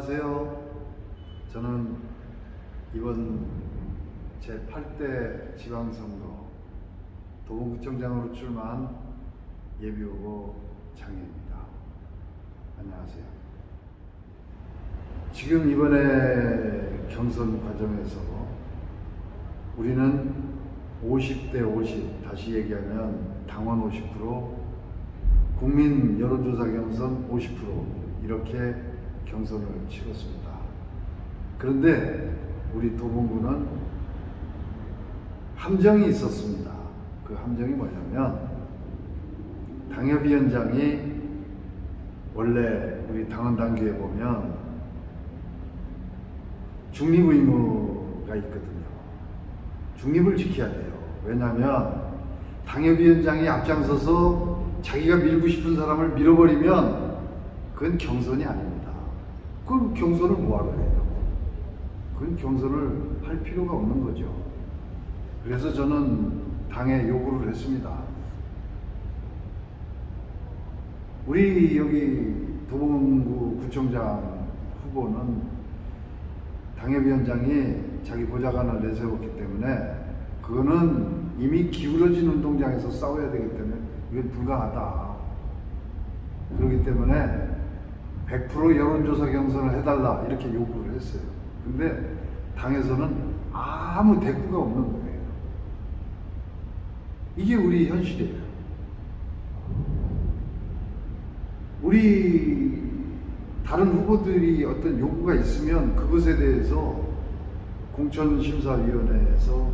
안녕하세요. 저는 이번 제8대 지방선거 도봉구청장으로 출마한 예비후보 장현입니다. 안녕하세요. 지금 이번에 경선 과정에서 우리는 50대 50, 다시 얘기하면 당원 50%, 국민 여론조사 경선 50% 이렇게 경선을 치렀습니다. 그런데 우리 도봉구는 함정이 있었습니다. 그 함정이 뭐냐면 당협위원장이 원래 우리 당원 단계에 보면 중립 의무가 있거든요. 중립을 지켜야 돼요. 왜냐하면 당협위원장이 앞장서서 자기가 밀고 싶은 사람을 밀어버리면 그건 경선이 아닙니다. 그럼 경선을 뭐하러 해요? 그건 경선을 할 필요가 없는 거죠. 그래서 저는 당에 요구를 했습니다. 우리 여기 도봉구 구청장 후보는 당협위원장이 자기 보좌관을 내세웠기 때문에 그거는 이미 기울어진 운동장에서 싸워야 되기 때문에 이건 불가하다. 그렇기 때문에 100% 여론조사 경선을 해달라 이렇게 요구를 했어요. 근데 당에서는 아무 대꾸가 없는 거예요. 이게 우리 현실이에요. 우리 다른 후보들이 어떤 요구가 있으면 그것에 대해서 공천심사위원회에서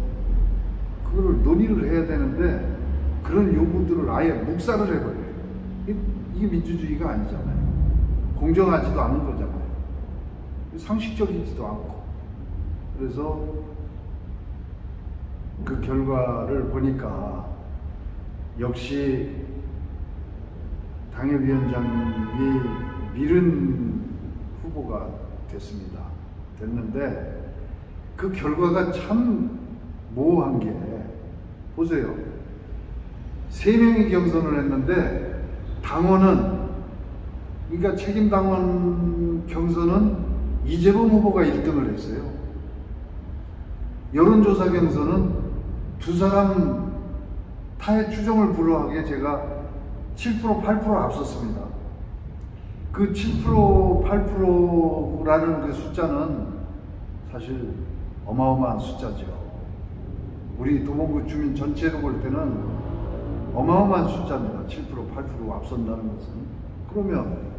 그걸 논의를 해야 되는데 그런 요구들을 아예 묵살을 해버려요. 이게 민주주의가 아니잖아요. 공정하지도 않은 거잖아요. 상식적이지도 않고. 그래서 그 결과를 보니까 역시 당협위원장이 밀은 후보가 됐습니다. 됐는데 그 결과가 참 모호한 게 보세요. 3명이 경선을 했는데 당원은 그러니까 책임당원 경선은 이재범 후보가 1등을 했어요. 여론조사 경선은 두 사람 타의 추종을 불허하게 제가 7%, 8% 앞섰습니다. 그 7%, 8%라는 그 숫자는 사실 어마어마한 숫자죠. 우리 도봉구 주민 전체로 볼 때는 어마어마한 숫자입니다. 7%, 8% 앞선다는 것은. 그러면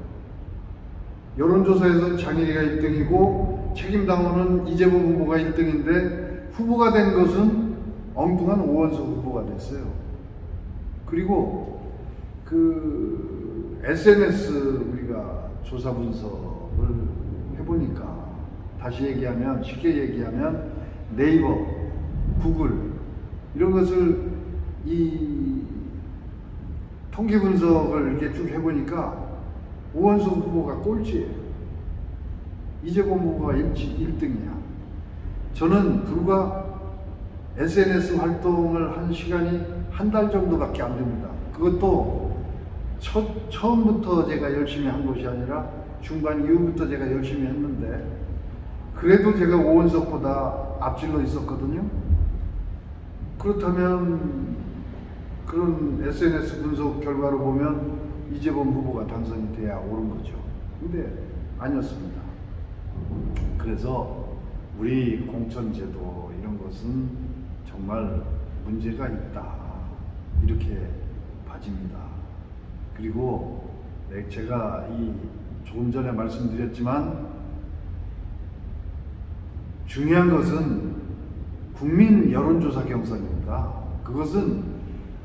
여론조사에서 장일이가 1등이고 책임당원은 이재범 후보가 1등인데 후보가 된 것은 엉뚱한 오원석 후보가 됐어요. 그리고 그 SNS 우리가 조사 분석을 해보니까 다시 얘기하면 쉽게 얘기하면 네이버, 구글 이런 것을 이 통계 분석을 이렇게 쭉 해보니까 오원석 후보가 꼴찌예요. 이재범 후보가 1등이야. 저는 불과 SNS 활동을 한 시간이 한 달 정도밖에 안 됩니다. 그것도 처음부터 제가 열심히 한 것이 아니라 중반 이후부터 제가 열심히 했는데 그래도 제가 오원석보다 앞질러 있었거든요. 그렇다면 그런 SNS 분석 결과로 보면 이재범 후보가 당선이 돼야 옳은 거죠. 근데 아니었습니다. 그래서 우리 공천제도 이런 것은 정말 문제가 있다. 이렇게 봐집니다. 그리고 제가 조금 전에 말씀드렸지만 중요한 것은 국민 여론조사 경선입니다. 그것은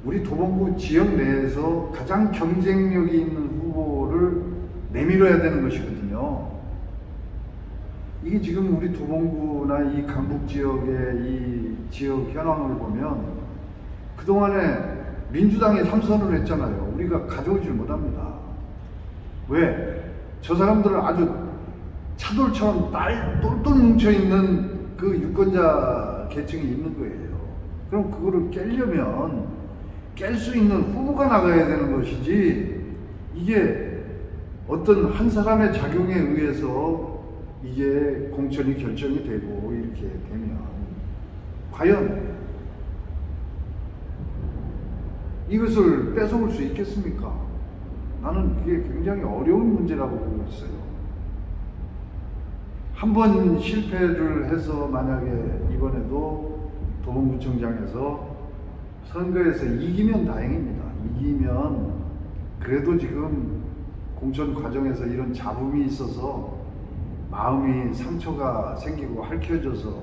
우리 도봉구 지역 내에서 가장 경쟁력이 있는 후보를 내밀어야 되는 것이거든요. 이게 지금 우리 도봉구나 이 강북 지역의 이 지역 현황을 보면 그동안에 민주당이 3선을 했잖아요. 우리가 가져오질 못합니다. 왜? 저 사람들은 아주 차돌처럼 똘똘 뭉쳐있는 그 유권자 계층이 있는 거예요. 그럼 그거를 깨려면 깰 수 있는 후보가 나가야 되는 것이지 이게 어떤 한 사람의 작용에 의해서 이게 공천이 결정이 되고 이렇게 되면 과연 이것을 뺏어올 수 있겠습니까? 나는 그게 굉장히 어려운 문제라고 보고 있어요. 한 번 실패를 해서 만약에 이번에도 도봉구청장에서 선거에서 이기면 다행입니다. 이기면 그래도 지금 공천 과정에서 이런 잡음이 있어서 마음이 상처가 생기고 핥혀져서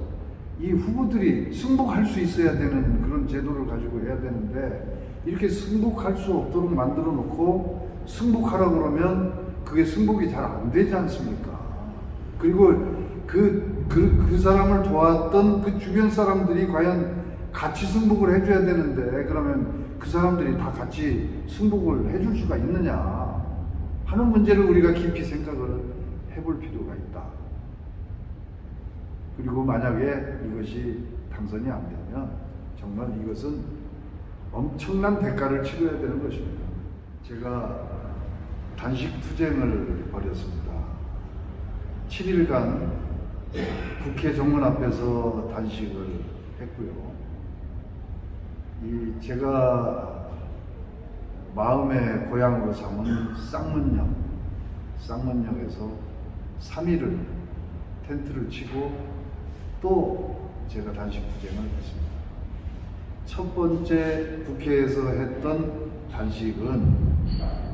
이 후보들이 승복할 수 있어야 되는 그런 제도를 가지고 해야 되는데 이렇게 승복할 수 없도록 만들어 놓고 승복하라고 그러면 그게 승복이 잘 안 되지 않습니까? 그리고 그 사람을 도왔던 그 주변 사람들이 과연 같이 승복을 해줘야 되는데 그러면 그 사람들이 다 같이 승복을 해줄 수가 있느냐 하는 문제를 우리가 깊이 생각을 해볼 필요가 있다. 그리고 만약에 이것이 당선이 안 되면 정말 이것은 엄청난 대가를 치러야 되는 것입니다. 제가 단식 투쟁을 벌였습니다. 7일간 국회 정문 앞에서 단식을 했고요. 제가 마음의 고향으로 삼은 쌍문역에서 3일을 텐트를 치고 또 제가 단식 투쟁을 했습니다. 첫 번째 국회에서 했던 단식은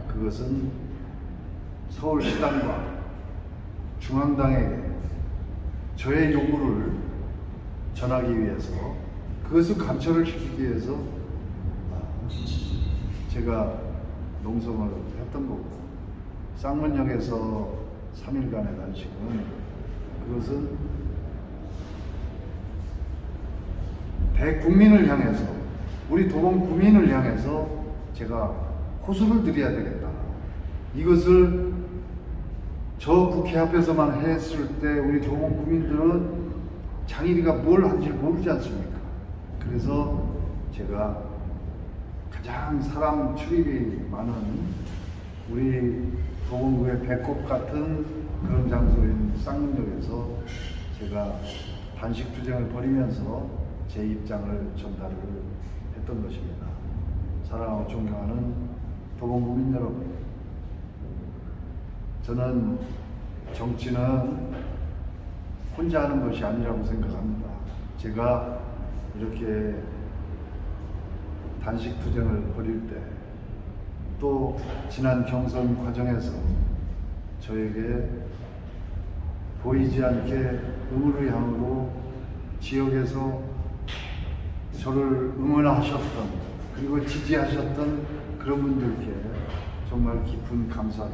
그것은 서울시당과 중앙당에게 저의 요구를 전하기 위해서 그것을 감철을 시키기 위해서 제가 농성을 했던 거고 쌍문역에서 3일간의 단식은 그것은 대국민을 향해서 우리 도봉 구민을 향해서 제가 호소를 드려야 되겠다. 이것을 저 국회 앞에서만 했을 때 우리 도봉 구민들은 장일이가 뭘 하는지 모르지 않습니까? 그래서 제가 가장 사람 출입이 많은 우리 도봉구의 배꼽 같은 그런 장소인 쌍문역에서 제가 단식 투쟁을 벌이면서 제 입장을 전달을 했던 것입니다. 사랑하고 존경하는 도봉구민 여러분, 저는 정치는 혼자 하는 것이 아니라고 생각합니다. 제가 이렇게 단식 투쟁을 벌일 때 또 지난 경선 과정에서 저에게 보이지 않게 의무를 향으로 지역에서 저를 응원하셨던 그리고 지지하셨던 그런 분들께 정말 깊은 감사를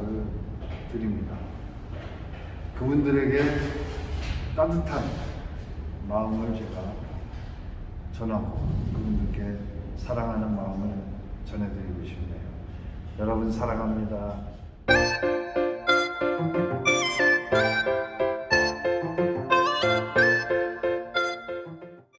드립니다. 그분들에게 따뜻한 마음을 제가 전하고 그분들께 사랑하는 마음을 전해드리고 싶네요. 여러분 사랑합니다.